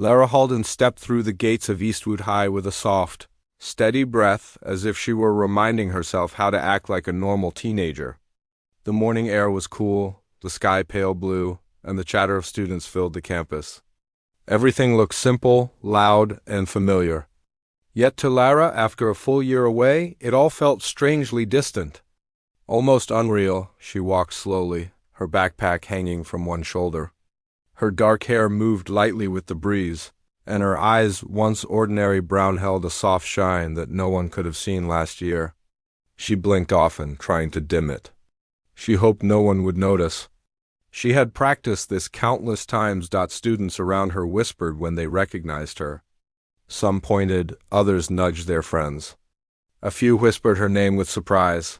Lara Halden stepped through the gates of Eastwood High with a soft, steady breath, as if she were reminding herself how to act like a normal teenager. The morning air was cool, the sky pale blue, and the chatter of students filled the campus. Everything looked simple, loud, and familiar. Yet to Lara, after a full year away, it all felt strangely distant. Almost unreal, she walked slowly, her backpack hanging from one shoulder. Her dark hair moved lightly with the breeze, and her eyes, once ordinary brown, held a soft shine that no one could have seen last year. She blinked often, trying to dim it. She hoped no one would notice. She had practiced this countless times. Students around her whispered when they recognized her. Some pointed, others nudged their friends. A few whispered her name with surprise.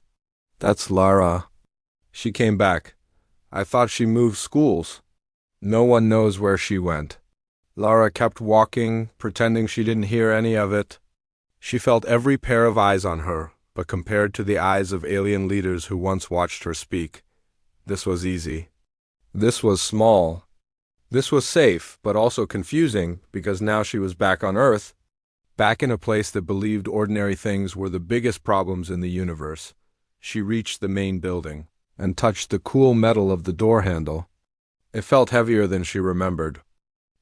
"That's Lara." She came back. "I thought she moved schools." "No one knows where she went." Lara kept walking, pretending she didn't hear any of it. She felt every pair of eyes on her, but compared to the eyes of alien leaders who once watched her speak, this was easy. This was small. This was safe, but also confusing, because now she was back on Earth, back in a place that believed ordinary things were the biggest problems in the universe. She reached the main building, and touched the cool metal of the door handle. It felt heavier than she remembered.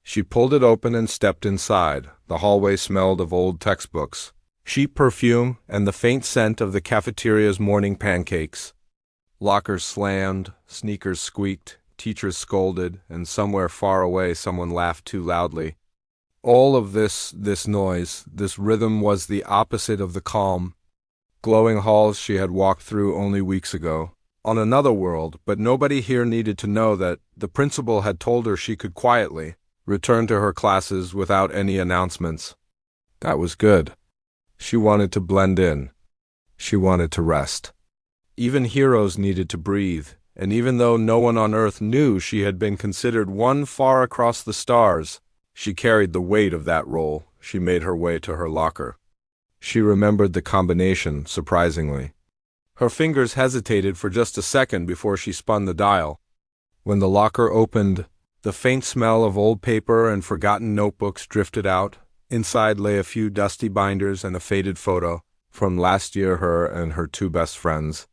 She pulled it open and stepped inside. The hallway smelled of old textbooks, cheap perfume, and the faint scent of the cafeteria's morning pancakes. Lockers slammed, sneakers squeaked, teachers scolded, and somewhere far away someone laughed too loudly. All of this noise, this rhythm was the opposite of the calm, glowing halls she had walked through only weeks ago, on another world, but nobody here needed to know that the principal had told her she could quietly return to her classes without any announcements. That was good. She wanted to blend in. She wanted to rest. Even heroes needed to breathe, and even though no one on Earth knew she had been considered one far across the stars, she carried the weight of that role. She made her way to her locker. She remembered the combination, surprisingly. Her fingers hesitated for just a second before she spun the dial. When the locker opened, the faint smell of old paper and forgotten notebooks drifted out. Inside lay a few dusty binders and a faded photo from last year, her and her two best friends,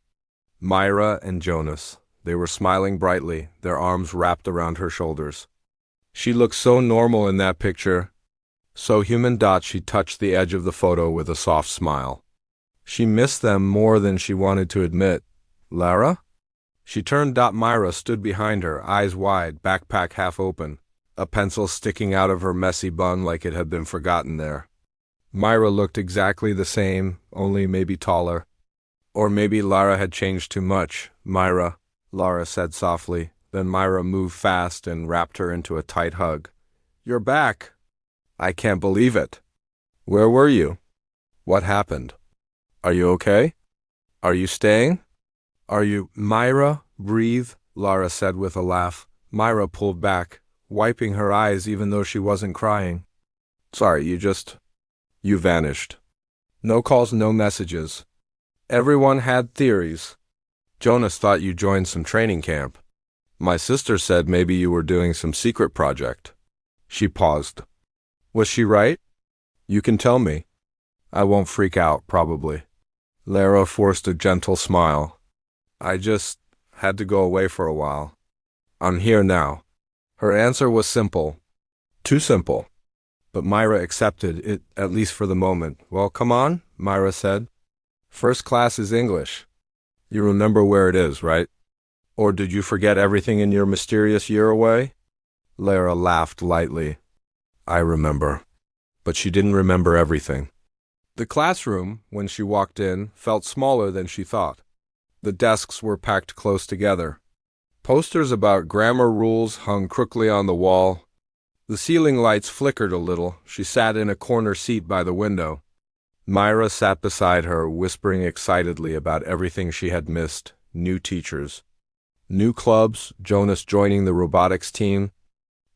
Myra and Jonas. They were smiling brightly, their arms wrapped around her shoulders. She looked so normal in that picture, so human. She touched the edge of the photo with a soft smile. She missed them more than she wanted to admit. "Lara?" She turned. Myra stood behind her, eyes wide, backpack half open, a pencil sticking out of her messy bun like it had been forgotten there. Myra looked exactly the same, only maybe taller. Or maybe Lara had changed too much. "Myra," Lara said softly. Then Myra moved fast and wrapped her into a tight hug. "You're back." "I can't believe it." "Where were you? What happened? Are you okay? Are you staying? Are you—" "Myra, breathe," Lara said with a laugh. Myra pulled back, wiping her eyes even though she wasn't crying. "Sorry, you vanished. No calls, no messages. Everyone had theories. Jonas thought you joined some training camp. My sister said maybe you were doing some secret project." She paused. "Was she right? You can tell me. I won't freak out, probably." Lara forced a gentle smile. "I just had to go away for a while. I'm here now." Her answer was simple. Too simple. But Myra accepted it, at least for the moment. "Well, come on," Myra said. "First class is English. You remember where it is, right? Or did you forget everything in your mysterious year away?" Lara laughed lightly. "I remember." But she didn't remember everything. The classroom, when she walked in, felt smaller than she thought. The desks were packed close together. Posters about grammar rules hung crookedly on the wall. The ceiling lights flickered a little. She sat in a corner seat by the window. Myra sat beside her, whispering excitedly about everything she had missed. New teachers, new clubs, Jonas joining the robotics team,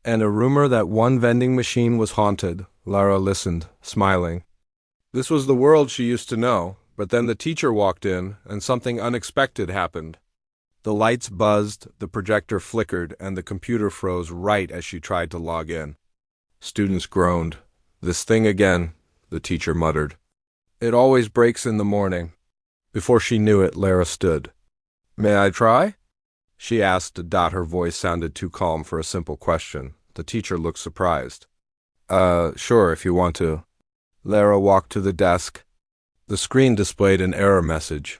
and a rumor that one vending machine was haunted. Lara listened, smiling. This was the world she used to know, but then the teacher walked in, and something unexpected happened. The lights buzzed, the projector flickered, and the computer froze right as she tried to log in. Students groaned. "This thing again," the teacher muttered. "It always breaks in the morning." Before she knew it, Lara stood. "May I try?" she asked. Her voice sounded too calm for a simple question. The teacher looked surprised. Sure, if you want to." Lara walked to the desk. The screen displayed an error message.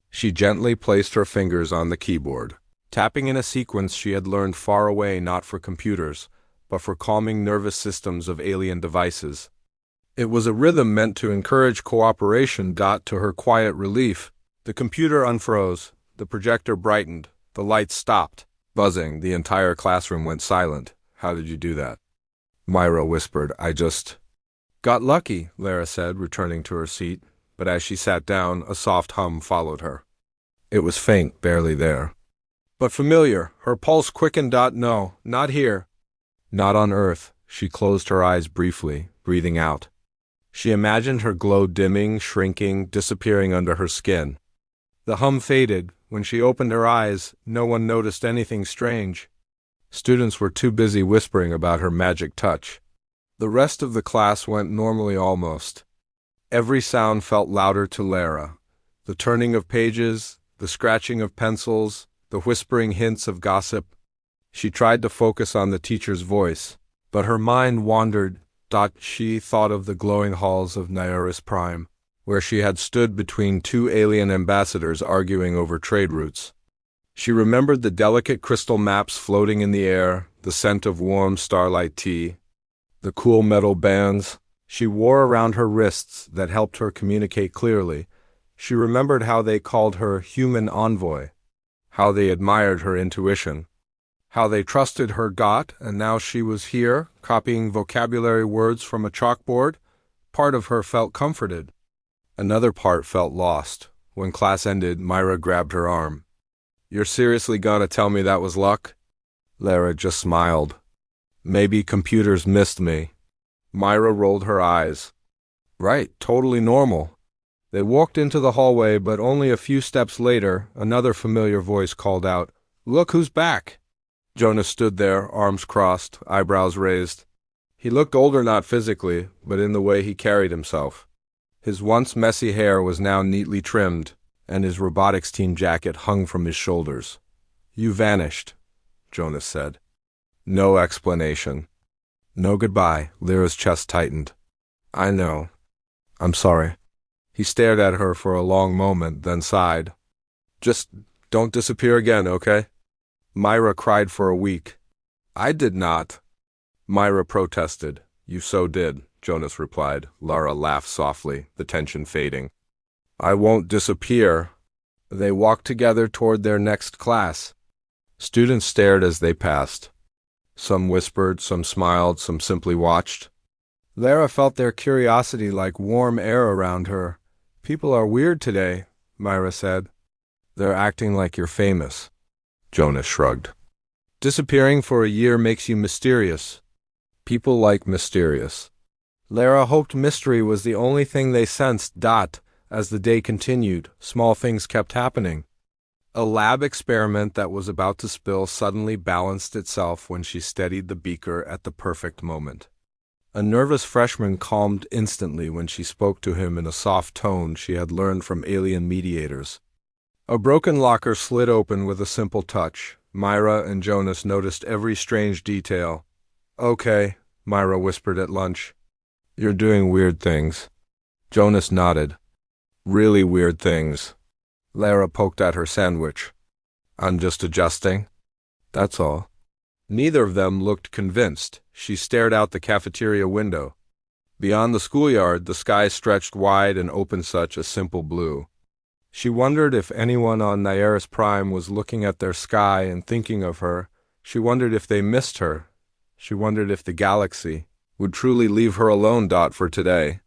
She gently placed her fingers on the keyboard, tapping in a sequence she had learned far away, not for computers, but for calming nervous systems of alien devices. It was a rhythm meant to encourage cooperation. To her quiet relief, the computer unfroze, the projector brightened, the lights stopped. Buzzing, the entire classroom went silent. "How did you do that?" Myra whispered. "I just got lucky," Lara said, returning to her seat, but as she sat down, a soft hum followed her. It was faint, barely there, but familiar. Her pulse quickened. "No, not here. Not on Earth." She closed her eyes briefly, breathing out. She imagined her glow dimming, shrinking, disappearing under her skin. The hum faded. When she opened her eyes, no one noticed anything strange. Students were too busy whispering about her magic touch. The rest of the class went normally almost. Every sound felt louder to Lara. The turning of pages, the scratching of pencils, the whispering hints of gossip. She tried to focus on the teacher's voice, but her mind wandered. She thought of the glowing halls of Nayaris Prime, where she had stood between two alien ambassadors arguing over trade routes. She remembered the delicate crystal maps floating in the air, the scent of warm starlight tea, the cool metal bands she wore around her wrists that helped her communicate clearly. She remembered how they called her human envoy, how they admired her intuition, how they trusted her and now she was here, copying vocabulary words from a chalkboard. Part of her felt comforted. Another part felt lost. When class ended, Myra grabbed her arm. "You're seriously gonna tell me that was luck?" Lara just smiled. "Maybe computers missed me." Myra rolled her eyes. "Right, totally normal." They walked into the hallway, but only a few steps later, another familiar voice called out, "Look who's back!" Jonas stood there, arms crossed, eyebrows raised. He looked older, not physically, but in the way he carried himself. His once messy hair was now neatly trimmed, and his robotics team jacket hung from his shoulders. "You vanished," Jonas said. No explanation. No goodbye. Lyra's chest tightened. "I know. I'm sorry." He stared at her for a long moment, then sighed. "Just don't disappear again, okay?" Myra cried for a week. "I did not." Myra protested. "You so did," Jonas replied. Lara laughed softly, the tension fading. "I won't disappear." They walked together toward their next class. Students stared as they passed. Some whispered, some smiled, some simply watched. Lara felt their curiosity like warm air around her. "People are weird today," Myra said. "They're acting like you're famous." Jonas shrugged. "Disappearing for a year makes you mysterious." People like mysterious. Lara hoped mystery was the only thing they sensed. As the day continued, small things kept happening. A lab experiment that was about to spill suddenly balanced itself when she steadied the beaker at the perfect moment. A nervous freshman calmed instantly when she spoke to him in a soft tone she had learned from alien mediators. A broken locker slid open with a simple touch. Myra and Jonas noticed every strange detail. "Okay," Myra whispered at lunch. "You're doing weird things." Jonas nodded. "Really weird things." Lara poked at her sandwich. "I'm just adjusting. That's all." Neither of them looked convinced. She stared out the cafeteria window. Beyond the schoolyard, the sky stretched wide and open, such a simple blue. She wondered if anyone on Nayaris Prime was looking at their sky and thinking of her. She wondered if they missed her. She wondered if the galaxy would truly leave her alone. For today.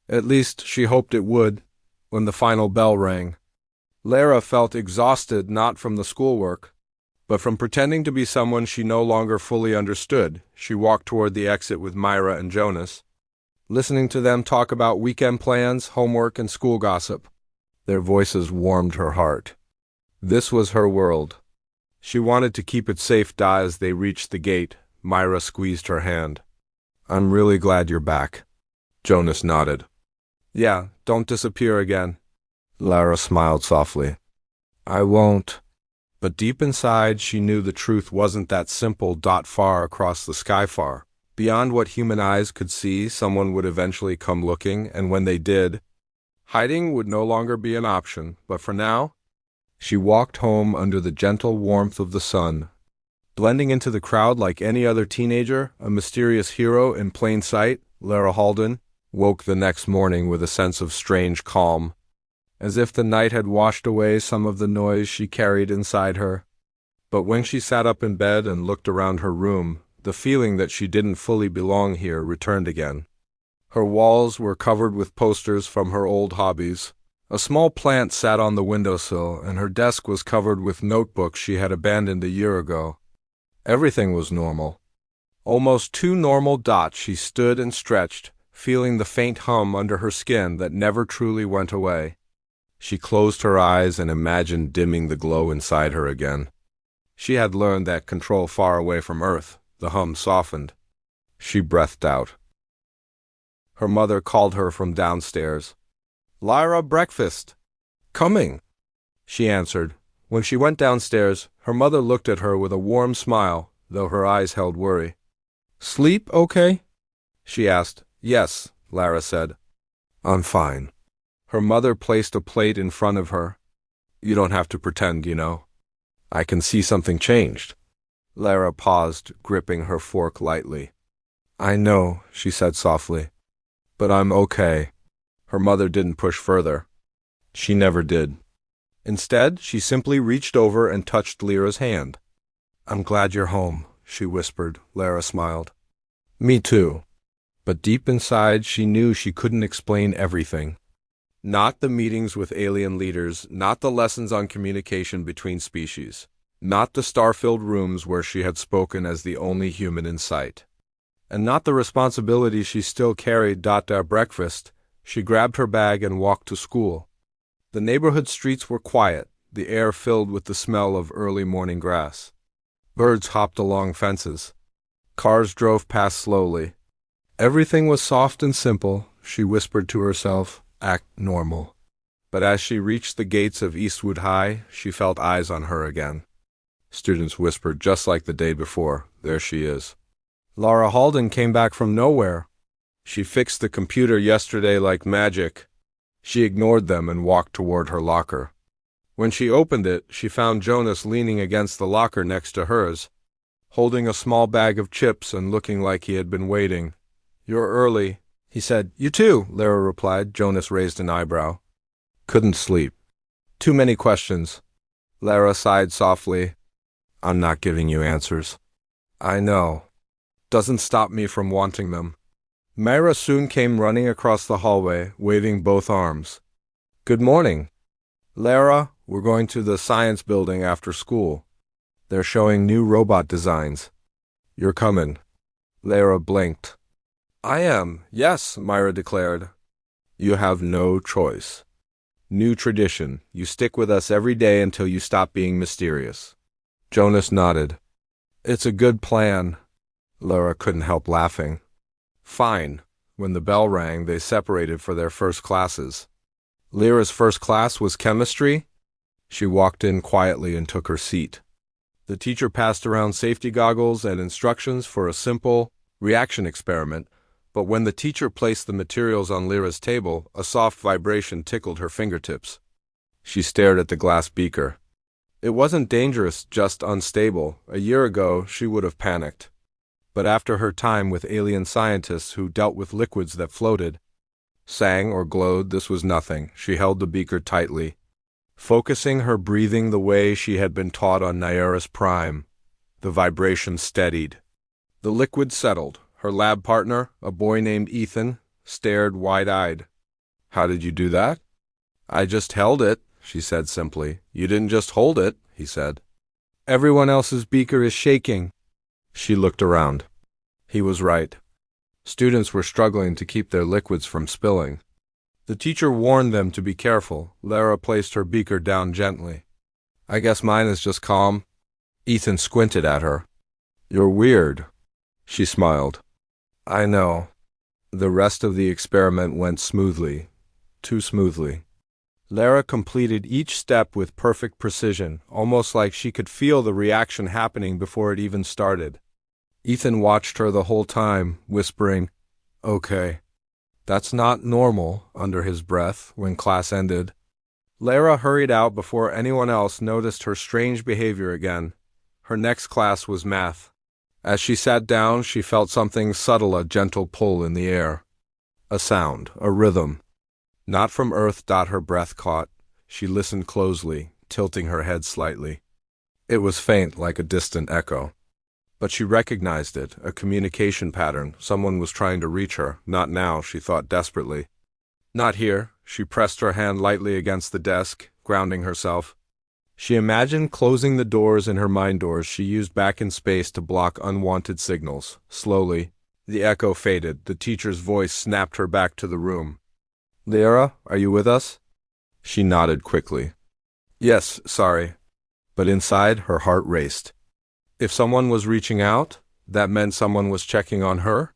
At least she hoped it would. When the final bell rang, Lara felt exhausted, not from the schoolwork, but from pretending to be someone she no longer fully understood. She walked toward the exit with Myra and Jonas, listening to them talk about weekend plans, homework, and school gossip. Their voices warmed her heart. This was her world. She wanted to keep it safe. As they reached the gate, Myra squeezed her hand. I'm really glad you're back. Jonas nodded. Yeah, don't disappear again. Lara smiled softly. I won't. But deep inside, she knew the truth wasn't that simple. Far across the sky far. Beyond what human eyes could see, someone would eventually come looking, and when they did, hiding would no longer be an option. But for now, she walked home under the gentle warmth of the sun, blending into the crowd like any other teenager, a mysterious hero in plain sight. Lara Halden woke the next morning with a sense of strange calm, as if the night had washed away some of the noise she carried inside her. But when she sat up in bed and looked around her room, the feeling that she didn't fully belong here returned again. Her walls were covered with posters from her old hobbies. A small plant sat on the windowsill, and her desk was covered with notebooks she had abandoned a year ago. Everything was normal. Almost too normal. She stood and stretched, feeling the faint hum under her skin that never truly went away. She closed her eyes and imagined dimming the glow inside her again. She had learned that control far away from Earth. The hum softened. She breathed out. Her mother called her from downstairs. Lyra, breakfast. Coming, she answered. When she went downstairs, her mother looked at her with a warm smile, though her eyes held worry. Sleep okay? She asked. Yes, Lara said. I'm fine. Her mother placed a plate in front of her. You don't have to pretend, you know. I can see something changed. Lara paused, gripping her fork lightly. I know, she said softly. But I'm okay. Her mother didn't push further. She never did. Instead, she simply reached over and touched Lyra's hand. I'm glad you're home, she whispered. Lara smiled. Me too. But deep inside, she knew she couldn't explain everything. Not the meetings with alien leaders, not the lessons on communication between species, not the star-filled rooms where she had spoken as the only human in sight. And not the responsibility she still carried. Breakfast, she grabbed her bag and walked to school. The neighborhood streets were quiet, the air filled with the smell of early morning grass. Birds hopped along fences. Cars drove past slowly. Everything was soft and simple, she whispered to herself. Act normal. But as she reached the gates of Eastwood High, she felt eyes on her again. Students whispered just like the day before, there she is. Lara Halden came back from nowhere. She fixed the computer yesterday like magic. She ignored them and walked toward her locker. When she opened it, she found Jonas leaning against the locker next to hers, holding a small bag of chips and looking like he had been waiting. You're early, he said. You too, Lara replied. Jonas raised an eyebrow. Couldn't sleep. Too many questions. Lara sighed softly. I'm not giving you answers. I know. Doesn't stop me from wanting them. Myra soon came running across the hallway, waving both arms. Good morning. Lara, we're going to the science building after school. They're showing new robot designs. You're coming. Lara blinked. I am, yes, Myra declared. You have no choice. New tradition. You stick with us every day until you stop being mysterious. Jonas nodded. It's a good plan. Lara couldn't help laughing. Fine. When the bell rang, they separated for their first classes. Lyra's first class was chemistry. She walked in quietly and took her seat. The teacher passed around safety goggles and instructions for a simple reaction experiment, but when the teacher placed the materials on Lyra's table, a soft vibration tickled her fingertips. She stared at the glass beaker. It wasn't dangerous, just unstable. A year ago, she would have panicked. But after her time with alien scientists who dealt with liquids that floated, sang or glowed, this was nothing. She held the beaker tightly, focusing her breathing the way she had been taught on Nyarus Prime. The vibration steadied. The liquid settled. Her lab partner, a boy named Ethan, stared wide-eyed. How did you do that? I just held it, she said simply. You didn't just hold it, he said. Everyone else's beaker is shaking. She looked around. He was right. Students were struggling to keep their liquids from spilling. The teacher warned them to be careful. Lara placed her beaker down gently. I guess mine is just calm. Ethan squinted at her. You're weird. She smiled. I know. The rest of the experiment went smoothly. Too smoothly. Lara completed each step with perfect precision, almost like she could feel the reaction happening before it even started. Ethan watched her the whole time, whispering, "Okay." "That's not normal," under his breath, when class ended. Lara hurried out before anyone else noticed her strange behavior again. Her next class was math. As she sat down, she felt something subtle, a gentle pull in the air. A sound, a rhythm. Not from Earth. Her breath caught. She listened closely, tilting her head slightly. It was faint, like a distant echo. But she recognized it, a communication pattern. Someone was trying to reach her. Not now, she thought desperately. Not here. She pressed her hand lightly against the desk, grounding herself. She imagined closing the doors in her mind, doors she used back in space to block unwanted signals. Slowly, the echo faded. The teacher's voice snapped her back to the room. "Lara, are you with us?" She nodded quickly. "Yes, sorry." But inside, her heart raced. If someone was reaching out, that meant someone was checking on her,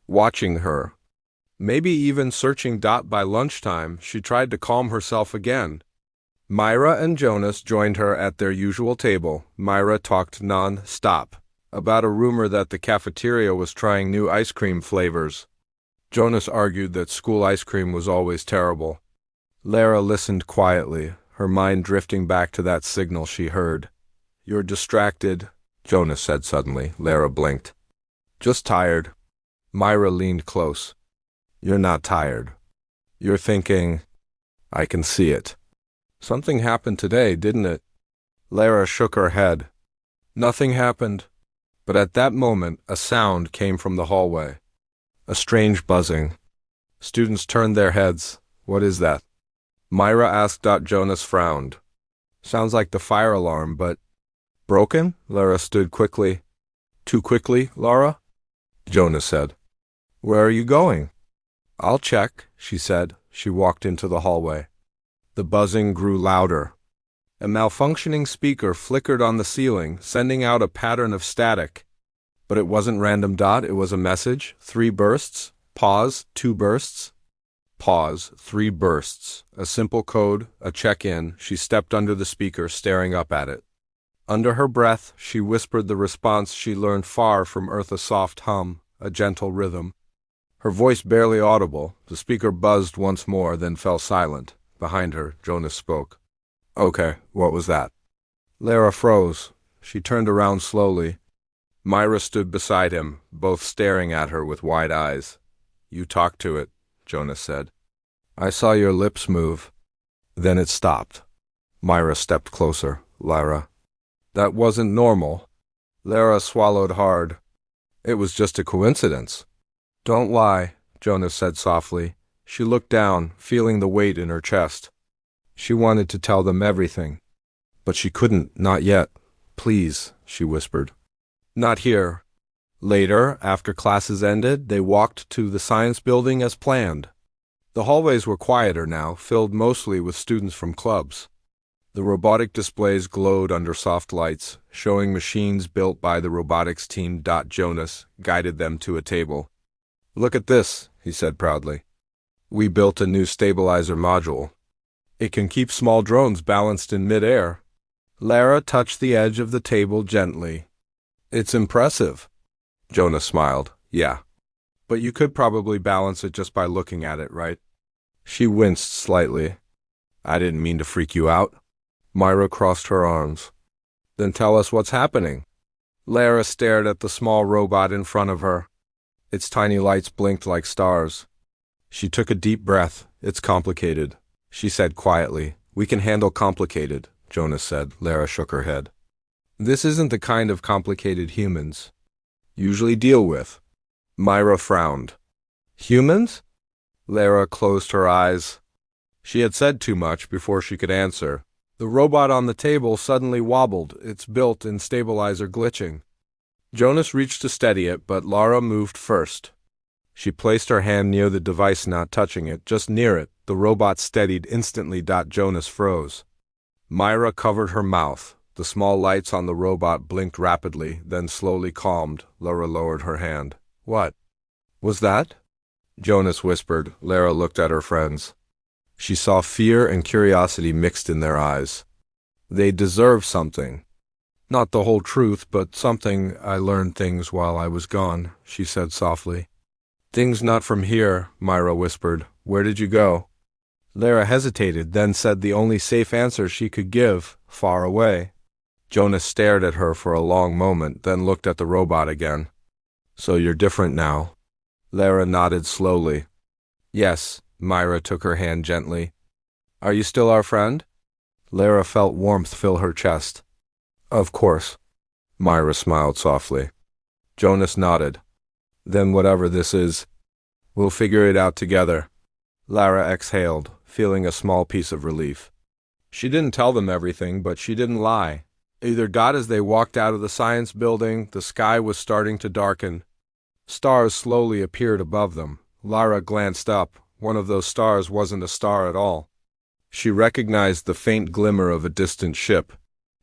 watching her. Maybe even searching. By lunchtime, she tried to calm herself again. Myra and Jonas joined her at their usual table. Myra talked non-stop about a rumor that the cafeteria was trying new ice cream flavors. Jonas argued that school ice cream was always terrible. Lara listened quietly, her mind drifting back to that signal she heard. "You're distracted," Jonas said suddenly. Lara blinked. "Just tired." Myra leaned close. "You're not tired. You're thinking." "I can see it." "Something happened today, didn't it?" Lara shook her head. "Nothing happened." But at that moment, a sound came from the hallway. A strange buzzing. Students turned their heads. "What is that?" Myra asked. Jonas frowned. "Sounds like the fire alarm, but—" "Broken?" Lara stood quickly. "Too quickly, Lara?" Jonas said. "Where are you going?" "I'll check," she said. She walked into the hallway. The buzzing grew louder. A malfunctioning speaker flickered on the ceiling, sending out a pattern of static. But it wasn't random. It was a message. 3 bursts. Pause. 2 bursts. Pause. 3 bursts. A simple code, a check-in. She stepped under the speaker, staring up at it. Under her breath, she whispered the response she learned far from Earth, a soft hum, a gentle rhythm. Her voice barely audible. The speaker buzzed once more, then fell silent. Behind her, Jonas spoke. "Okay, what was that?" Lara froze. She turned around slowly. Myra stood beside him, both staring at her with wide eyes. "You talked to it," Jonas said. "I saw your lips move." Then it stopped. Myra stepped closer. "Lara." "That wasn't normal." Lara swallowed hard. "It was just a coincidence." "Don't lie," Jonas said softly. She looked down, feeling the weight in her chest. She wanted to tell them everything. But she couldn't, not yet. "Please," she whispered. "Not here." Later, after classes ended, they walked to the science building as planned. The hallways were quieter now, filled mostly with students from clubs. The robotic displays glowed under soft lights, showing machines built by the robotics team. Jonas guided them to a table. "Look at this," he said proudly. "We built a new stabilizer module. It can keep small drones balanced in mid-air." Lara touched the edge of the table gently. "It's impressive." Jonas smiled. "Yeah. But you could probably balance it just by looking at it, right?" She winced slightly. "I didn't mean to freak you out." Myra crossed her arms. "Then tell us what's happening." Lara stared at the small robot in front of her. Its tiny lights blinked like stars. She took a deep breath. "It's complicated," she said quietly. "We can handle complicated," Jonas said. Lara shook her head. "This isn't the kind of complicated humans usually deal with." Myra frowned. "Humans?" Lara closed her eyes. She had said too much before she could answer. The robot on the table suddenly wobbled, its built-in stabilizer glitching. Jonas reached to steady it, but Lara moved first. She placed her hand near the device, not touching it, just near it. The robot steadied instantly. Jonas froze. Myra covered her mouth. The small lights on the robot blinked rapidly, then slowly calmed. Lara lowered her hand. "What?" Was that? Jonas whispered. Lara looked at her friends. She saw fear and curiosity mixed in their eyes. They deserve something. Not the whole truth, but something. I learned things while I was gone, she said softly. Things not from here, Myra whispered. Where did you go? Lara hesitated, then said the only safe answer she could give, far away. Jonas stared at her for a long moment, then looked at the robot again. So you're different now? Lara nodded slowly. Yes, Myra took her hand gently. Are you still our friend? Lara felt warmth fill her chest. Of course. Myra smiled softly. Jonas nodded. Then whatever this is, we'll figure it out together. Lara exhaled, feeling a small piece of relief. She didn't tell them everything, but she didn't lie. As they walked out of the science building, the sky was starting to darken. Stars slowly appeared above them. Lara glanced up. One of those stars wasn't a star at all. She recognized the faint glimmer of a distant ship.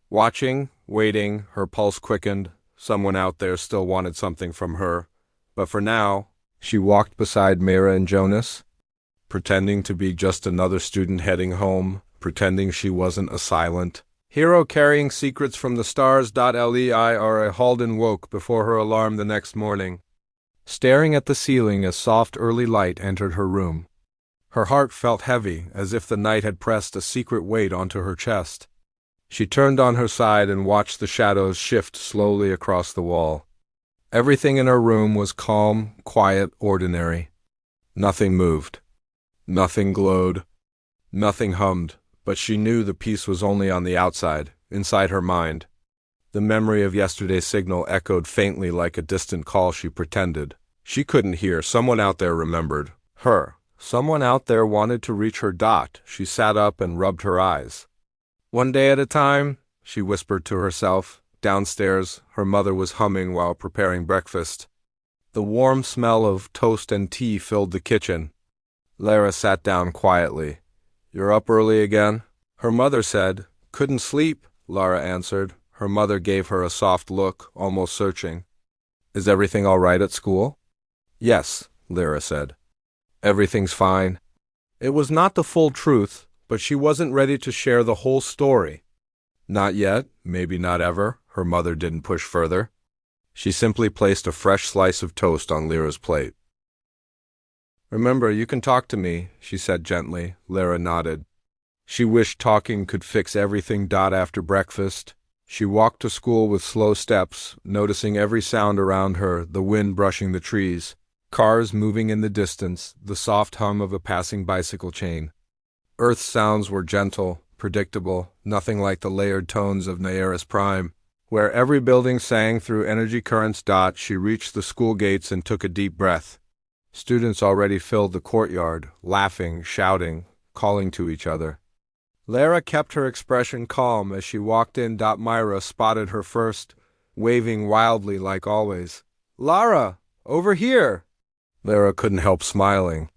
Watching, waiting, her pulse quickened. Someone out there still wanted something from her. But for now, she walked beside Myra and Jonas, pretending to be just another student heading home, pretending she wasn't a silent hero carrying secrets from the stars. Leira Halden woke before her alarm the next morning, staring at the ceiling as soft early light entered her room. Her heart felt heavy, as if the night had pressed a secret weight onto her chest. She turned on her side and watched the shadows shift slowly across the wall. Everything in her room was calm, quiet, ordinary. Nothing moved. Nothing glowed. Nothing hummed, but she knew the peace was only on the outside, inside her mind. The memory of yesterday's signal echoed faintly like a distant call she pretended she couldn't hear. Someone out there remembered her. Someone out there wanted to reach her. She sat up and rubbed her eyes. One day at a time, she whispered to herself. Downstairs, her mother was humming while preparing breakfast. The warm smell of toast and tea filled the kitchen. Lara sat down quietly. You're up early again? Her mother said. Couldn't sleep, Lara answered. Her mother gave her a soft look, almost searching. Is everything all right at school? Yes, Lara said. Everything's fine. It was not the full truth, but she wasn't ready to share the whole story. Not yet, maybe not ever. Her mother didn't push further. She simply placed a fresh slice of toast on Lyra's plate. Remember, you can talk to me, she said gently. Lara nodded. She wished talking could fix everything. After breakfast, she walked to school with slow steps, noticing every sound around her, the wind brushing the trees, cars moving in the distance, the soft hum of a passing bicycle chain. Earth's sounds were gentle, predictable, nothing like the layered tones of Naeris Prime, where every building sang through energy currents. She reached the school gates and took a deep breath. Students already filled the courtyard, laughing, shouting, calling to each other. Lara kept her expression calm as she walked in. Myra spotted her first, waving wildly like always. Lara, over here! Lara couldn't help smiling.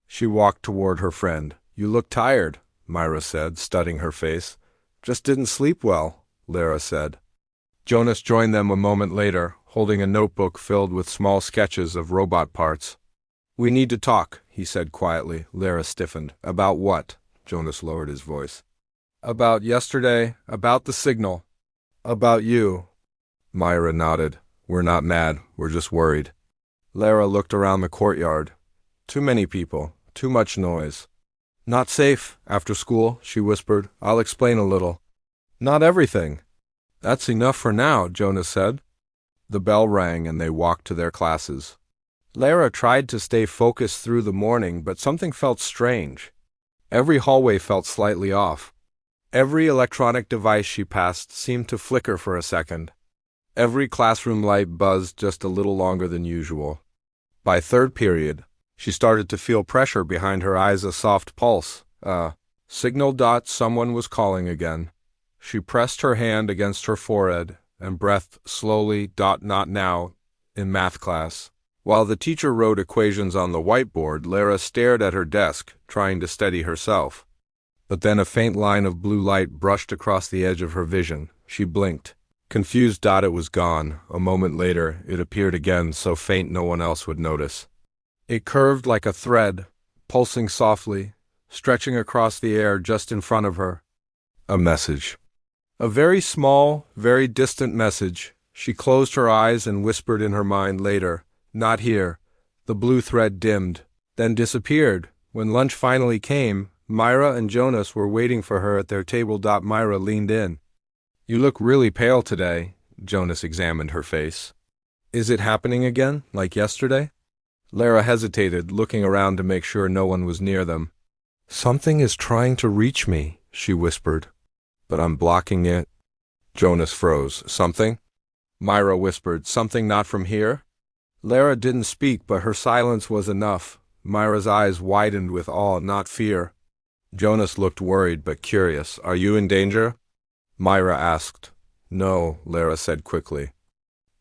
She walked toward her friend. You look tired, Myra said, studying her face. Just didn't sleep well, Lara said. Jonas joined them a moment later, holding a notebook filled with small sketches of robot parts. We need to talk, he said quietly. Lara stiffened. About what? Jonas lowered his voice. About yesterday, about the signal. About you. Myra nodded. We're not mad, we're just worried. Lara looked around the courtyard. Too many people, too much noise. Not safe, after school, she whispered. I'll explain a little. Not everything. That's enough for now, Jonas said. The bell rang and they walked to their classes. Lara tried to stay focused through the morning, but something felt strange. Every hallway felt slightly off. Every electronic device she passed seemed to flicker for a second. Every classroom light buzzed just a little longer than usual. By third period, she started to feel pressure behind her eyes, a soft pulse. Signal. Someone was calling again. She pressed her hand against her forehead and breathed slowly. Not now, in math class. While the teacher wrote equations on the whiteboard, Lara stared at her desk, trying to steady herself. But then a faint line of blue light brushed across the edge of her vision. She blinked. Confused. It was gone. A moment later, it appeared again, so faint no one else would notice. It curved like a thread, pulsing softly, stretching across the air just in front of her. A message. A very small, very distant message. She closed her eyes and whispered in her mind later, "Not here." The blue thread dimmed, then disappeared. When lunch finally came, Myra and Jonas were waiting for her at their table. Myra leaned in. "You look really pale today." Jonas examined her face. "Is it happening again, like yesterday?" Lara hesitated, looking around to make sure no one was near them. "Something is trying to reach me," she whispered. "But I'm blocking it." Jonas froze. "Something?" Myra whispered. "Something not from here?" Lara didn't speak, but her silence was enough. Myra's eyes widened with awe, not fear. Jonas looked worried but curious. "Are you in danger?" Myra asked. "No," Lara said quickly.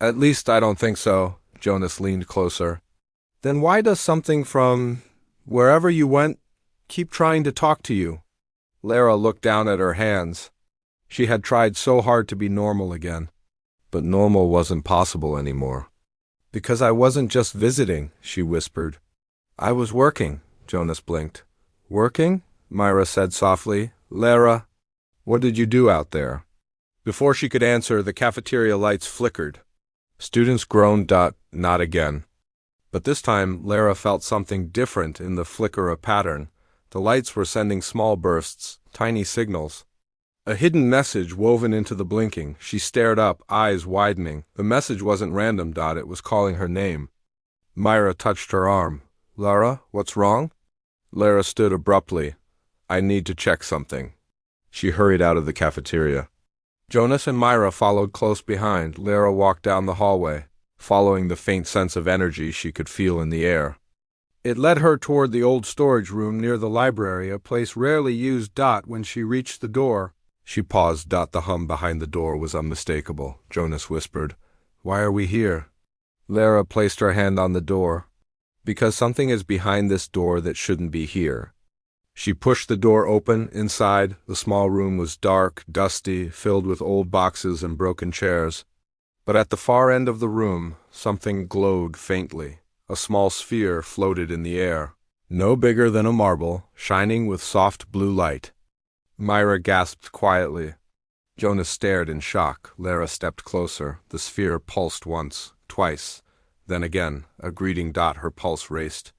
"At least I don't think so." Jonas leaned closer. "Then why does something from wherever you went keep trying to talk to you?" Lara looked down at her hands. She had tried so hard to be normal again. But normal wasn't possible anymore. "Because I wasn't just visiting," she whispered. "I was working." Jonas blinked. "Working?" Myra said softly. "Lara, what did you do out there?" Before she could answer, the cafeteria lights flickered. Students groaned. Not again. But this time, Lara felt something different in the flicker of pattern. The lights were sending small bursts, tiny signals. A hidden message woven into the blinking. She stared up, eyes widening. The message wasn't random. It was calling her name. Myra touched her arm. "Lara, what's wrong?" Lara stood abruptly. "I need to check something." She hurried out of the cafeteria. Jonas and Myra followed close behind. Lara walked down the hallway, following the faint sense of energy she could feel in the air. It led her toward the old storage room near the library, a place rarely used. When she reached the door, she paused. The hum behind the door was unmistakable. Jonas whispered, "Why are we here?" Lara placed her hand on the door. "Because something is behind this door that shouldn't be here." She pushed the door open. Inside, the small room was dark, dusty, filled with old boxes and broken chairs. But at the far end of the room, something glowed faintly. A small sphere floated in the air, no bigger than a marble, shining with soft blue light. Myra gasped quietly. Jonas stared in shock. Lara stepped closer. The sphere pulsed once, twice, then again, a greeting. Her pulse raced.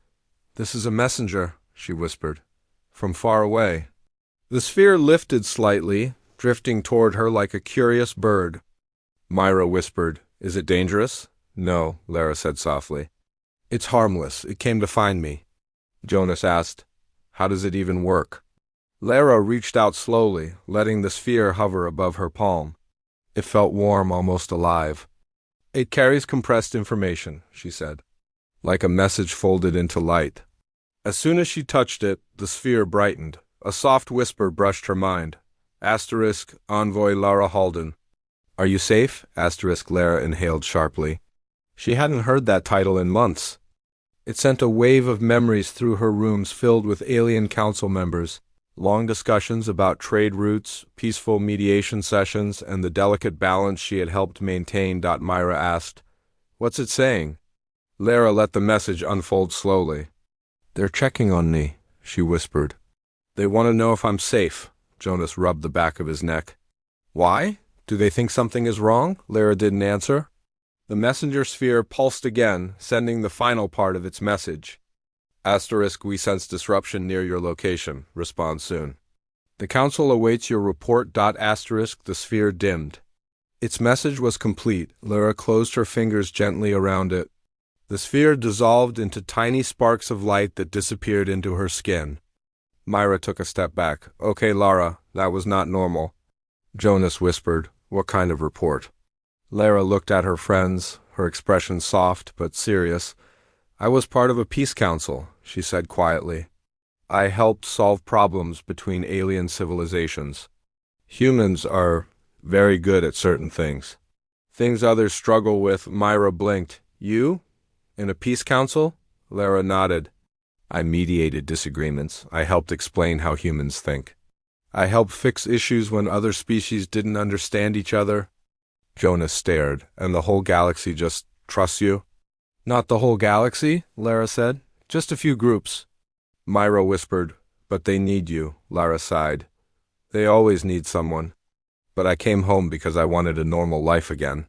"This is a messenger," she whispered. "From far away." The sphere lifted slightly, drifting toward her like a curious bird. Myra whispered, "Is it dangerous?" "No," Lara said softly. "It's harmless. It came to find me." Jonas asked, "How does it even work?" Lara reached out slowly, letting the sphere hover above her palm. It felt warm, almost alive. "It carries compressed information," she said, "like a message folded into light." As soon as she touched it, the sphere brightened. A soft whisper brushed her mind. Envoy Lara Halden. "Are you safe?" Lara inhaled sharply. She hadn't heard that title in months. It sent a wave of memories through her rooms filled with alien council members, long discussions about trade routes, peaceful mediation sessions, and the delicate balance she had helped maintain. Myra asked, "What's it saying?" Lara let the message unfold slowly. "They're checking on me," she whispered. "They want to know if I'm safe." Jonas rubbed the back of his neck. "Why? Do they think something is wrong?" Lara didn't answer. The messenger sphere pulsed again, sending the final part of its message. "We sense disruption near your location. Respond soon. The council awaits your report. The sphere dimmed. Its message was complete. Lara closed her fingers gently around it. The sphere dissolved into tiny sparks of light that disappeared into her skin. Myra took a step back. "Okay, Lara, that was not normal." Jonas whispered, "What kind of report?" Lara looked at her friends, her expression soft but serious. "I was part of a peace council," she said quietly. "I helped solve problems between alien civilizations. Humans are very good at certain things. Things others struggle with." Myra blinked. "You? In a peace council?" Lara nodded. "I mediated disagreements. I helped explain how humans think. I helped fix issues when other species didn't understand each other." Jonas stared. "And the whole galaxy just trusts you?" "Not the whole galaxy," Lara said. Just a few groups. Myra whispered. But they need you, Lara sighed. They always need someone. But I came home because I wanted a normal life again.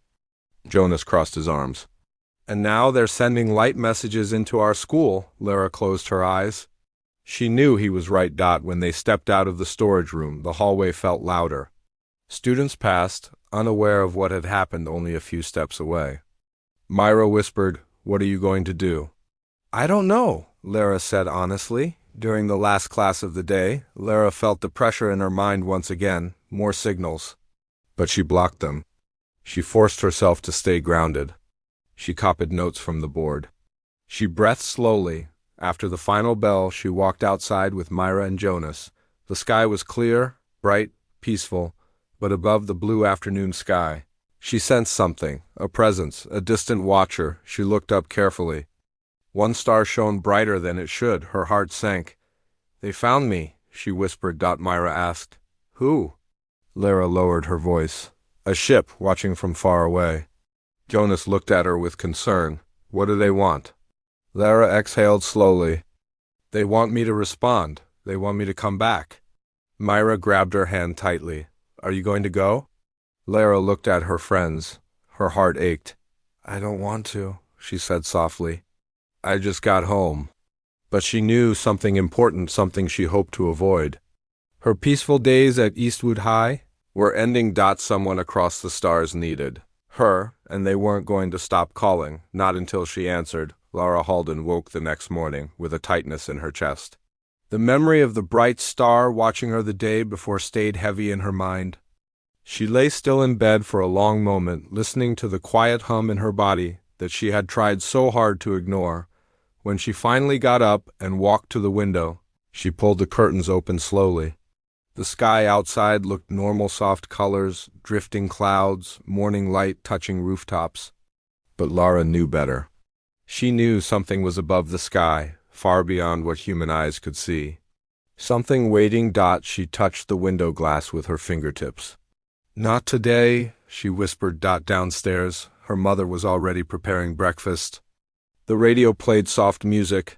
Jonas crossed his arms. And now they're sending light messages into our school, Lara closed her eyes. She knew he was right. When they stepped out of the storage room, the hallway felt louder. Students passed, unaware of what had happened only a few steps away. Myra whispered, "What are you going to do?" "I don't know," Lara said honestly. During the last class of the day, Lara felt the pressure in her mind once again, more signals. But she blocked them. She forced herself to stay grounded. She copied notes from the board. She breathed slowly. After the final bell, she walked outside with Myra and Jonas. The sky was clear, bright, peaceful, but above the blue afternoon sky, she sensed something, a presence, a distant watcher. She looked up carefully. One star shone brighter than it should. Her heart sank. "They found me," she whispered. Myra asked, "Who?" Lara lowered her voice. "A ship watching from far away." Jonas looked at her with concern. "What do they want?" Lara exhaled slowly. "They want me to respond. They want me to come back." Myra grabbed her hand tightly. "Are you going to go?" Lara looked at her friends. Her heart ached. "I don't want to," she said softly. "I just got home." But she knew something important, something she hoped to avoid. Her peaceful days at Eastwood High were ending. Someone across the stars needed her, and they weren't going to stop calling, not until she answered. Lara Halden woke the next morning with a tightness in her chest. The memory of the bright star watching her the day before stayed heavy in her mind. She lay still in bed for a long moment, listening to the quiet hum in her body that she had tried so hard to ignore. When she finally got up and walked to the window, she pulled the curtains open slowly. The sky outside looked normal, soft colors, drifting clouds, morning light touching rooftops. But Lara knew better. She knew something was above the sky, far beyond what human eyes could see. Something waiting. She touched the window glass with her fingertips. "Not today," she whispered. Downstairs, her mother was already preparing breakfast. The radio played soft music.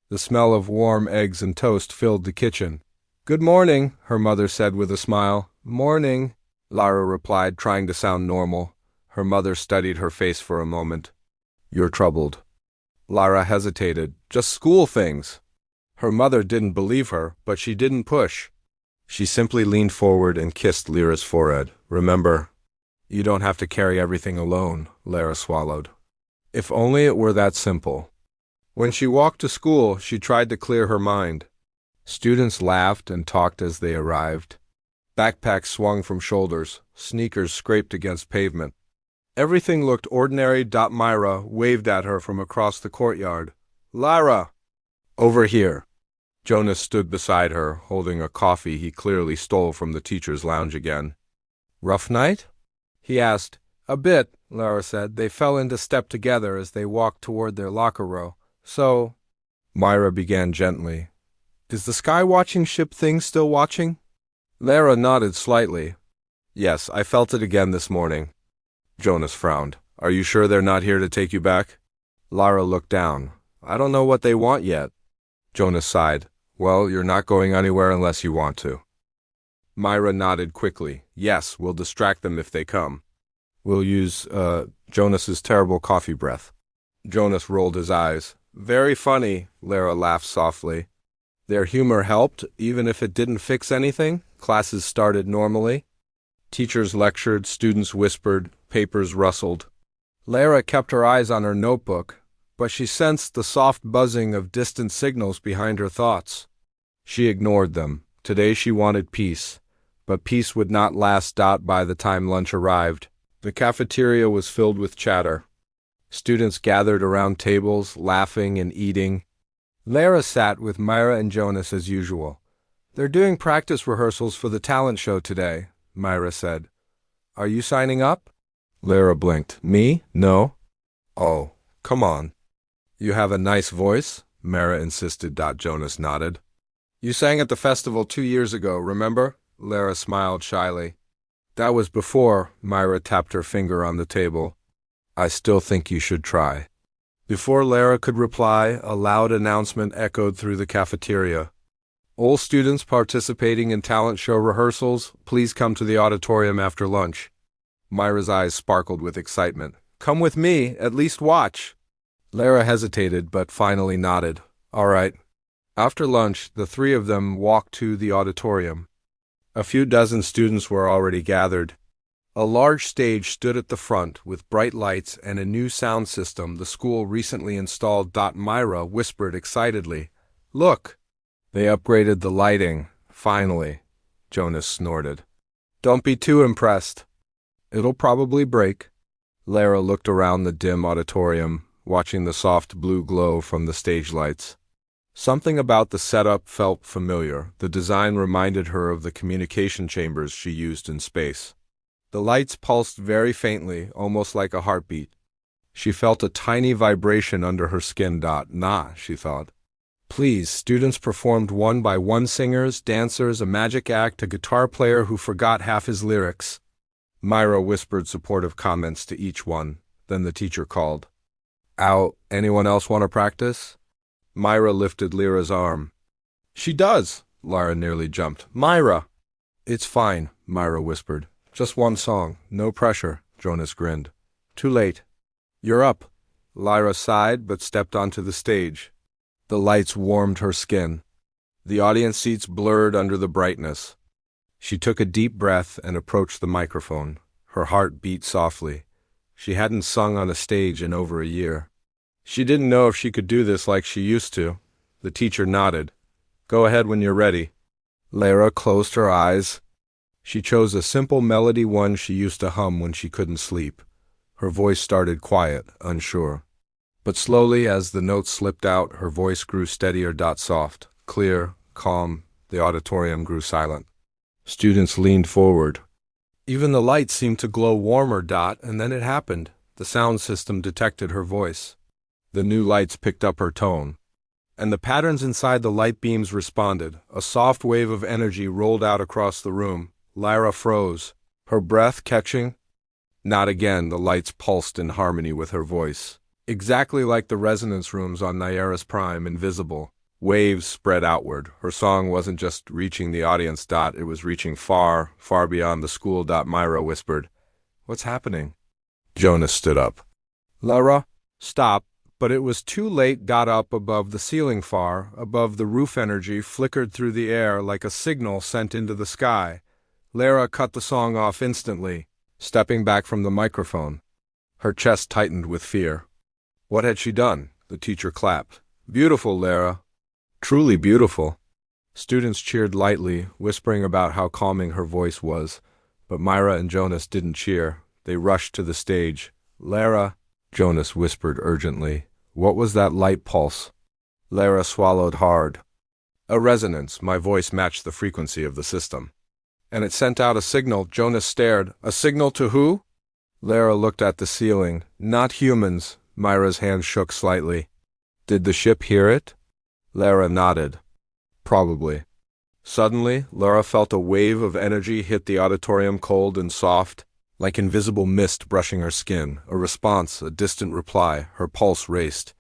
The smell of warm eggs and toast filled the kitchen. "Good morning," her mother said with a smile. "Morning," Lara replied, trying to sound normal. Her mother studied her face for a moment. "You're troubled." Lara hesitated. "Just school things." Her mother didn't believe her, but she didn't push. She simply leaned forward and kissed Lyra's forehead. "Remember, you don't have to carry everything alone," Lara swallowed. If only it were that simple. When she walked to school, she tried to clear her mind. Students laughed and talked as they arrived. Backpacks swung from shoulders, sneakers scraped against pavement. Everything looked ordinary. Myra waved at her from across the courtyard. "Lara! Over here." Jonas stood beside her, holding a coffee he clearly stole from the teacher's lounge again. "Rough night?" he asked. "A bit," Lara said. They fell into step together as they walked toward their locker row. "So," Myra began gently, "is the sky-watching ship thing still watching?" Lara nodded slightly. "Yes, I felt it again this morning." Jonas frowned. "Are you sure they're not here to take you back?" Lara looked down. "I don't know what they want yet." Jonas sighed. "Well, you're not going anywhere unless you want to." Myra nodded quickly. "Yes, we'll distract them if they come. We'll use, Jonas's terrible coffee breath." Jonas rolled his eyes. "Very funny," Lara laughed softly. Their humor helped, even if it didn't fix anything. Classes started normally. Teachers lectured, students whispered, papers rustled. Lara kept her eyes on her notebook, but she sensed the soft buzzing of distant signals behind her thoughts. She ignored them. Today she wanted peace, but peace would not last. By the time lunch arrived, the cafeteria was filled with chatter. Students gathered around tables, laughing and eating. Lara sat with Myra and Jonas as usual. "They're doing practice rehearsals for the talent show today," Myra said. "Are you signing up?" Lara blinked. "Me? No." "Oh, come on. You have a nice voice," Myra insisted. Jonas nodded. "You sang at the festival 2 years ago, remember?" Lara smiled shyly. "That was before," Myra tapped her finger on the table. "I still think you should try." Before Lara could reply, a loud announcement echoed through the cafeteria. All students participating in talent show rehearsals, please come to the auditorium after lunch. Myra's eyes sparkled with excitement. Come with me, at least watch. Lara hesitated, but finally nodded. All right. After lunch, the three of them walked to the auditorium. A few dozen students were already gathered. A large stage stood at the front with bright lights and a new sound system the school recently installed. Myra whispered excitedly, Look! They upgraded the lighting, finally, Jonas snorted. Don't be too impressed. It'll probably break. Lara looked around the dim auditorium, watching the soft blue glow from the stage lights. Something about the setup felt familiar. The design reminded her of the communication chambers she used in space. The lights pulsed very faintly, almost like a heartbeat. She felt a tiny vibration under her skin. Nah, she thought. Please, students performed one by one, singers, dancers, a magic act, a guitar player who forgot half his lyrics. Myra whispered supportive comments to each one. Then the teacher called. Out, anyone else want to practice? Myra lifted Lyra's arm. She does! Lara nearly jumped. Myra! It's fine, Myra whispered. Just one song, no pressure, Jonas grinned. Too late. You're up. Lyra sighed but stepped onto the stage. The lights warmed her skin. The audience seats blurred under the brightness. She took a deep breath and approached the microphone. Her heart beat softly. She hadn't sung on a stage in over a year. She didn't know if she could do this like she used to. The teacher nodded. Go ahead when you're ready. Lara closed her eyes. She chose a simple melody, one she used to hum when she couldn't sleep. Her voice started quiet, unsure. But slowly, as the notes slipped out, her voice grew steadier. Soft, clear, calm. The auditorium grew silent. Students leaned forward. Even the lights seemed to glow warmer. And then it happened. The sound system detected her voice. The new lights picked up her tone. And the patterns inside the light beams responded. A soft wave of energy rolled out across the room. Lara froze, her breath catching. Not again. The lights pulsed in harmony with her voice. Exactly like the resonance rooms on Nyera's Prime, invisible. Waves spread outward. Her song wasn't just reaching the audience. It was reaching far, far beyond the school. Myra whispered, What's happening? Jonas stood up. Lara, stop. But it was too late. Up above the ceiling, far above the roof, energy flickered through the air like a signal sent into the sky. Lara cut the song off instantly, stepping back from the microphone. Her chest tightened with fear. What had she done? The teacher clapped. Beautiful, Lara. Truly beautiful. Students cheered lightly, whispering about how calming her voice was. But Myra and Jonas didn't cheer. They rushed to the stage. Lara, Jonas whispered urgently. What was that light pulse? Lara swallowed hard. A resonance. My voice matched the frequency of the system. And it sent out a signal. Jonas stared. A signal to who? Lara looked at the ceiling. Not humans. Myra's hand shook slightly. Did the ship hear it? Lara nodded. Probably. Suddenly, Lara felt a wave of energy hit the auditorium, cold and soft, like invisible mist brushing her skin. A response, a distant reply. Her pulse raced.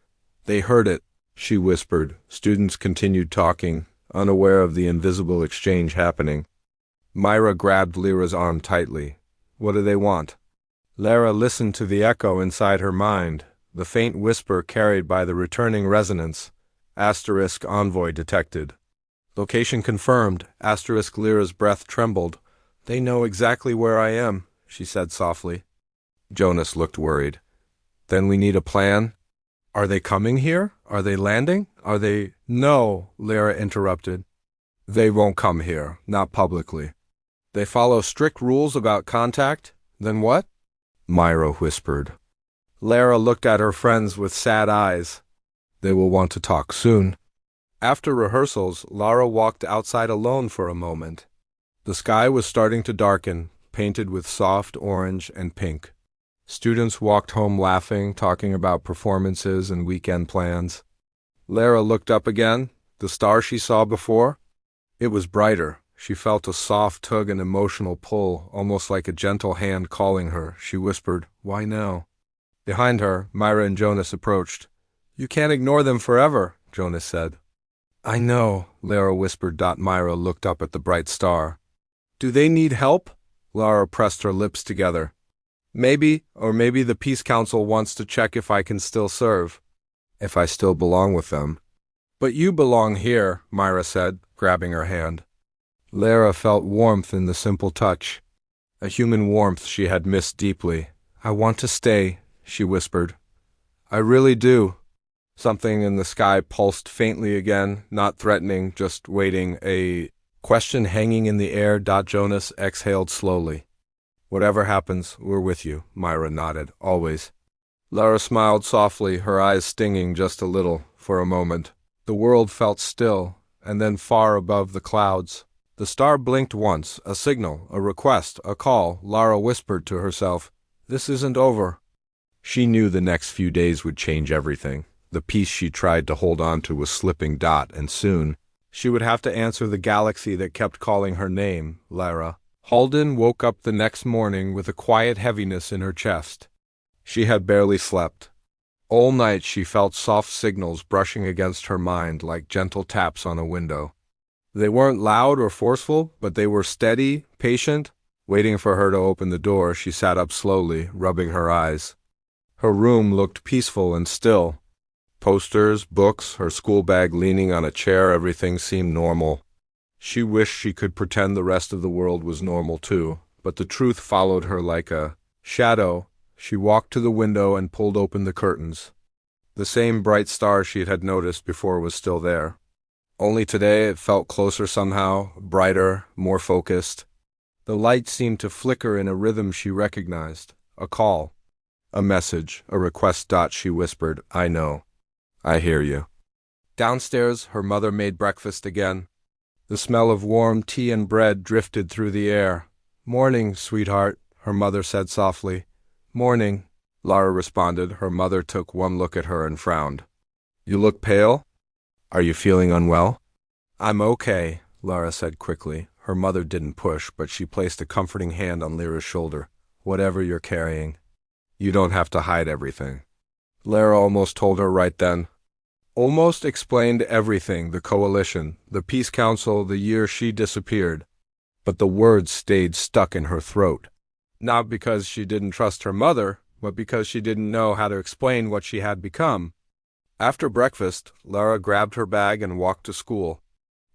They heard it, she whispered. Students continued talking, unaware of the invisible exchange happening. Myra grabbed Lyra's arm tightly. What do they want? Lara listened to the echo inside her mind, the faint whisper carried by the returning resonance. Asterisk envoy detected. Location confirmed. Asterisk Lyra's breath trembled. They know exactly where I am, she said softly. Jonas looked worried. Then we need a plan? Are they coming here? Are they landing? Are they— No, Lara interrupted. They won't come here, not publicly. They follow strict rules about contact? Then what? Myra whispered. Lara looked at her friends with sad eyes. They will want to talk soon. After rehearsals, Lara walked outside alone for a moment. The sky was starting to darken, painted with soft orange and pink. Students walked home laughing, talking about performances and weekend plans. Lara looked up again, the star she saw before. It was brighter. She felt a soft tug, an emotional pull, almost like a gentle hand calling her. She whispered, Why now? Behind her, Myra and Jonas approached. You can't ignore them forever, Jonas said. I know, Lara whispered. Myra looked up at the bright star. Do they need help? Lara pressed her lips together. Maybe, or maybe the Peace Council wants to check if I can still serve. If I still belong with them. But you belong here, Myra said, grabbing her hand. Lara felt warmth in the simple touch. A human warmth she had missed deeply. I want to stay, she whispered. I really do. Something in the sky pulsed faintly again, not threatening, just waiting, a question hanging in the air. Jonas exhaled slowly. Whatever happens, we're with you, Myra nodded, always. Lara smiled softly, her eyes stinging just a little, for a moment. The world felt still, and then far above the clouds. The star blinked once, a signal, a request, a call. Lara whispered to herself, this isn't over. She knew the next few days would change everything. The peace she tried to hold on to was slipping. And soon, she would have to answer the galaxy that kept calling her name, Lara. Halden woke up the next morning with a quiet heaviness in her chest. She had barely slept. All night she felt soft signals brushing against her mind like gentle taps on a window. They weren't loud or forceful, but they were steady, patient. Waiting for her to open the door, she sat up slowly, rubbing her eyes. Her room looked peaceful and still. Posters, books, her school bag leaning on a chair, everything seemed normal. She wished she could pretend the rest of the world was normal too, but the truth followed her like a shadow. She walked to the window and pulled open the curtains. The same bright star she had noticed before was still there. Only today it felt closer somehow, brighter, more focused. The light seemed to flicker in a rhythm she recognized. A call. A message, a request. She whispered, I know. I hear you. Downstairs, her mother made breakfast again. The smell of warm tea and bread drifted through the air. Morning, sweetheart, her mother said softly. Morning, Lara responded. Her mother took one look at her and frowned. You look pale? Are you feeling unwell? I'm okay, Lara said quickly. Her mother didn't push, but she placed a comforting hand on Lyra's shoulder. Whatever you're carrying, you don't have to hide everything. Lara almost told her right then. Almost explained everything, the coalition, the Peace Council, the year she disappeared. But the words stayed stuck in her throat. Not because she didn't trust her mother, but because she didn't know how to explain what she had become. After breakfast, Lara grabbed her bag and walked to school.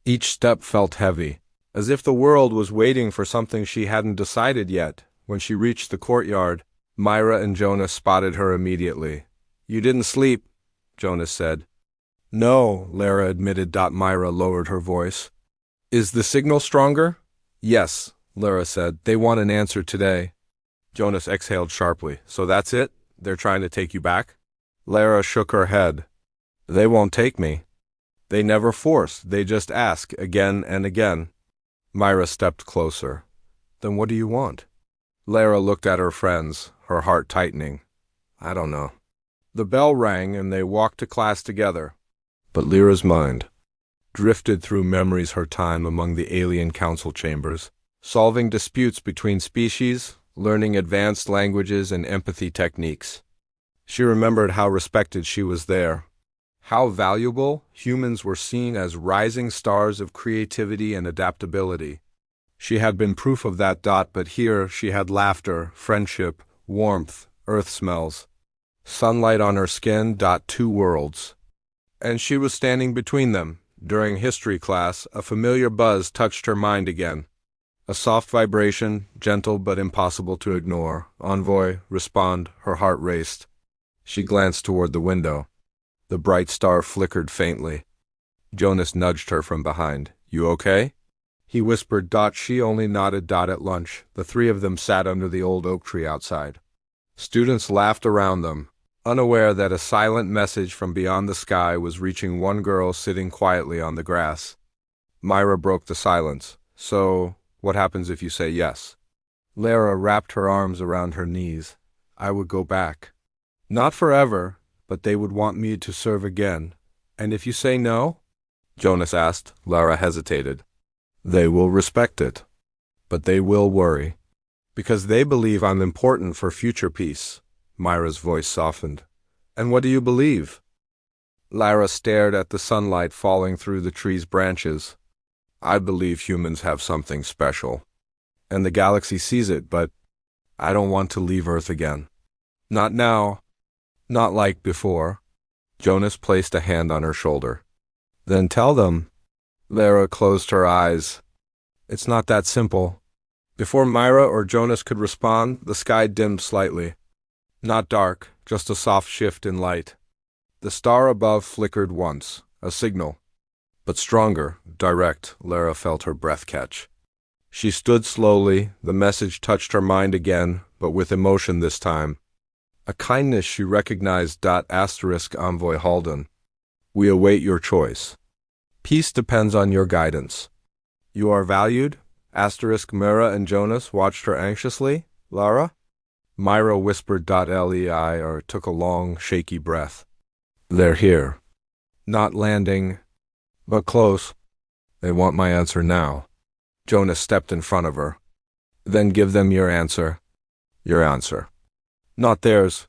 Each step felt heavy, as if the world was waiting for something she hadn't decided yet. When she reached the courtyard, Myra and Jonas spotted her immediately. You didn't sleep, Jonas said. No, Lara admitted. Myra lowered her voice. Is the signal stronger? Yes, Lara said. They want an answer today. Jonas exhaled sharply. So that's it? They're trying to take you back? Lara shook her head. They won't take me. They never force. They just ask again and again. Myra stepped closer. Then what do you want? Lara looked at her friends, her heart tightening. I don't know. The bell rang and they walked to class together. But Lyra's mind drifted through memories, her time among the alien council chambers, solving disputes between species, learning advanced languages and empathy techniques. She remembered how respected she was there, how valuable humans were seen as rising stars of creativity and adaptability. She had been proof of that. But here she had laughter, friendship, warmth, earth smells, sunlight on her skin. Two worlds. And she was standing between them. During history class, a familiar buzz touched her mind again. A soft vibration, gentle but impossible to ignore. Envoy, respond. Her heart raced. She glanced toward the window. The bright star flickered faintly. Jonas nudged her from behind. You okay? He whispered. She only nodded. At lunch, the three of them sat under the old oak tree outside. Students laughed around them, unaware that a silent message from beyond the sky was reaching one girl sitting quietly on the grass. Myra broke the silence. So, what happens if you say yes? Lara wrapped her arms around her knees. I would go back. Not forever, but they would want me to serve again. And if you say no? Jonas asked. Lara hesitated. They will respect it. But they will worry. Because they believe I'm important for future peace. Myra's voice softened. And what do you believe? Lara stared at the sunlight falling through the tree's branches. I believe humans have something special. And the galaxy sees it, but I don't want to leave Earth again. Not now. Not like before. Jonas placed a hand on her shoulder. Then tell them. Lara closed her eyes. It's not that simple. Before Myra or Jonas could respond, the sky dimmed slightly. Not dark, just a soft shift in light. The star above flickered once, a signal. But stronger, direct, Lara felt her breath catch. She stood slowly, the message touched her mind again, but with emotion this time. A kindness she recognized. Envoy Halden. We await your choice. Peace depends on your guidance. You are valued? Myra and Jonas watched her anxiously. Lara? Myra whispered. Lei or took a long, shaky breath. They're here. Not landing, but close. They want my answer now. Jonas stepped in front of her. Then give them your answer. Your answer. Not theirs.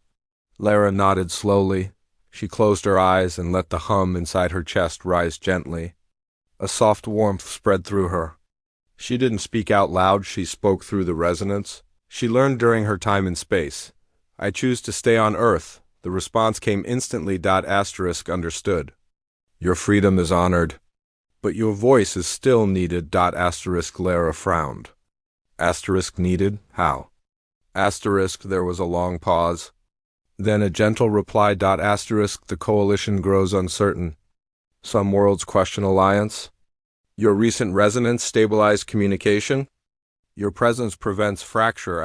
Lara nodded slowly. She closed her eyes and let the hum inside her chest rise gently. A soft warmth spread through her. She didn't speak out loud, she spoke through the resonance. She learned during her time in space. I choose to stay on Earth. The response came instantly. Understood. Your freedom is honored. But your voice is still needed. Lara frowned. Needed? How? There was a long pause. Then a gentle reply. The coalition grows uncertain. Some worlds question alliance. Your recent resonance stabilized communication. Your presence prevents fracture.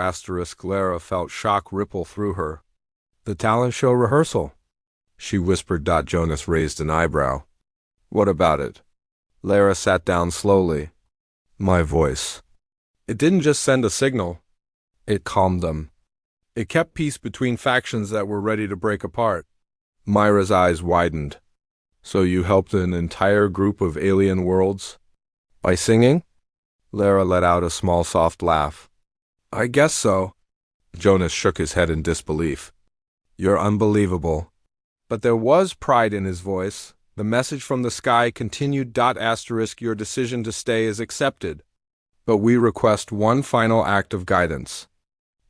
Lara felt shock ripple through her. The talent show rehearsal. She whispered. Jonas raised an eyebrow. What about it? Lara sat down slowly. My voice. It didn't just send a signal. It calmed them. It kept peace between factions that were ready to break apart. Myra's eyes widened. So you helped an entire group of alien worlds? By singing? Lara let out a small soft laugh. I guess so. Jonas shook his head in disbelief. You're unbelievable. But there was pride in his voice. The message from the sky continued. Your decision to stay is accepted. But we request one final act of guidance.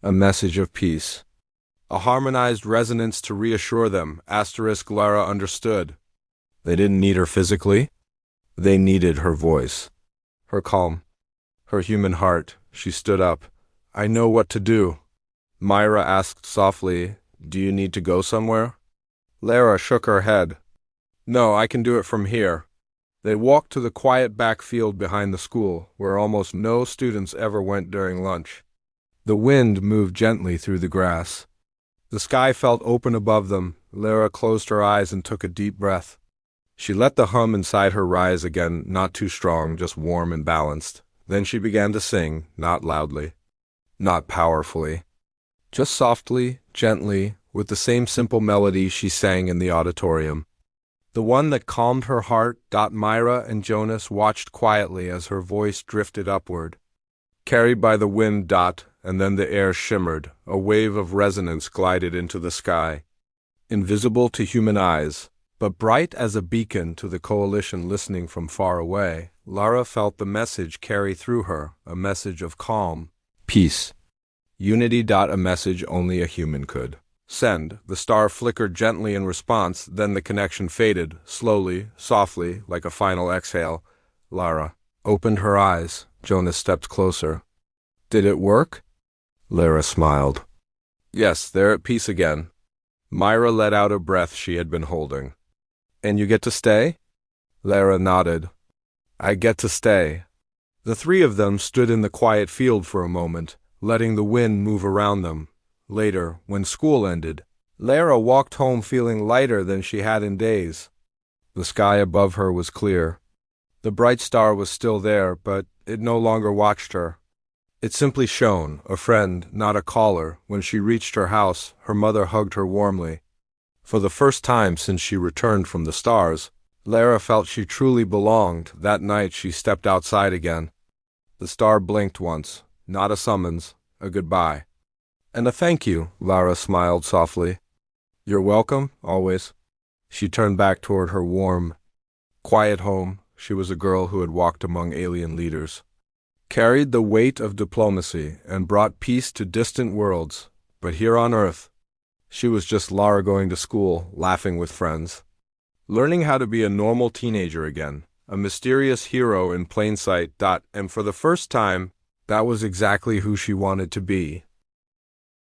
A message of peace. A harmonized resonance to reassure them. Lara understood. They didn't need her physically. They needed her voice. Her calm. Her human heart. She stood up. I know what to do. Myra asked softly, do you need to go somewhere? Lara shook her head. No, I can do it from here. They walked to the quiet backfield behind the school, where almost no students ever went during lunch. The wind moved gently through the grass. The sky felt open above them. Lara closed her eyes and took a deep breath. She let the hum inside her rise again, not too strong, just warm and balanced. Then she began to sing, not loudly, not powerfully, just softly, gently, with the same simple melody she sang in the auditorium. The one that calmed her heart. Myra and Jonas watched quietly as her voice drifted upward. Carried by the wind. And then the air shimmered. A wave of resonance glided into the sky. Invisible to human eyes, but bright as a beacon to the coalition listening from far away, Lara felt the message carry through her, a message of calm, peace, unity. A message only a human could send. The star flickered gently in response, then the connection faded, slowly, softly, like a final exhale. Lara opened her eyes. Jonas stepped closer. Did it work? Lara smiled. Yes, they're at peace again. Myra let out a breath she had been holding. And you get to stay? Lara nodded. I get to stay. The three of them stood in the quiet field for a moment, letting the wind move around them. Later, when school ended, Lara walked home feeling lighter than she had in days. The sky above her was clear. The bright star was still there, but it no longer watched her. It simply shone, a friend, not a caller. When she reached her house, her mother hugged her warmly. For the first time since she returned from the stars, Lara felt she truly belonged. That night she stepped outside again. The star blinked once, not a summons, a goodbye. And a thank you, Lara smiled softly. You're welcome, always. She turned back toward her warm, quiet home. She was a girl who had walked among alien leaders, carried the weight of diplomacy, and brought peace to distant worlds. But here on Earth, she was just Lara going to school, laughing with friends, learning how to be a normal teenager again, a mysterious hero in plain sight. And for the first time, that was exactly who she wanted to be.